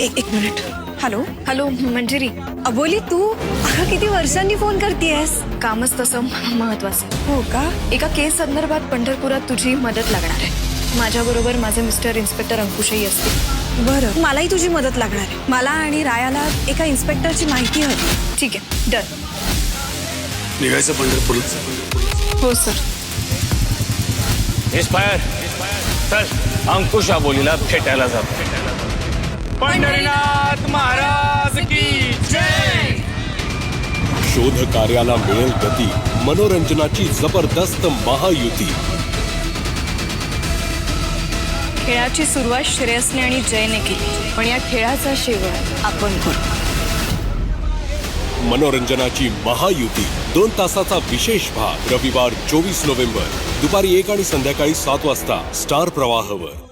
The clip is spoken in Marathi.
एक मिनिट. हॅलो. हॅलो मंजिरी. अबोली तू अगं किती वर्षांनी फोन करतेयस. कामच तसं महत्वाचं. हो का. एका केस संदर्भात पंढरपुरात तुझी मदत लागणार आहे. माझ्याबरोबर माझे मिस्टर इन्स्पेक्टर अंकुशही असतील. बरं, मलाही तुझी मदत लागणार आहे. मला आणि रायाला एका इन्स्पेक्टरची माहिती हवी. ठीक आहे, डन. निघायचं पंढरपूरला. हो सर. इन्स्पायर चल अंकुश अबोलीला भेटायला जातो. पंढरीनाथ महाराज की जय. शोध कार्याला मिळेल गती, मनोरंजनाची जबरदस्त महायुती. खेळाची सुरुवात श्रेयसने आणि जयने केली, पण या खेळाचा शेवट आपण करू. मनोरंजनाची महायुती 2 तासाचा विशेष भाग रविवार 24 नोव्हेंबर दुपारी 1 आणि संध्याकाळी 7 वाजता स्टार प्रवाहवर.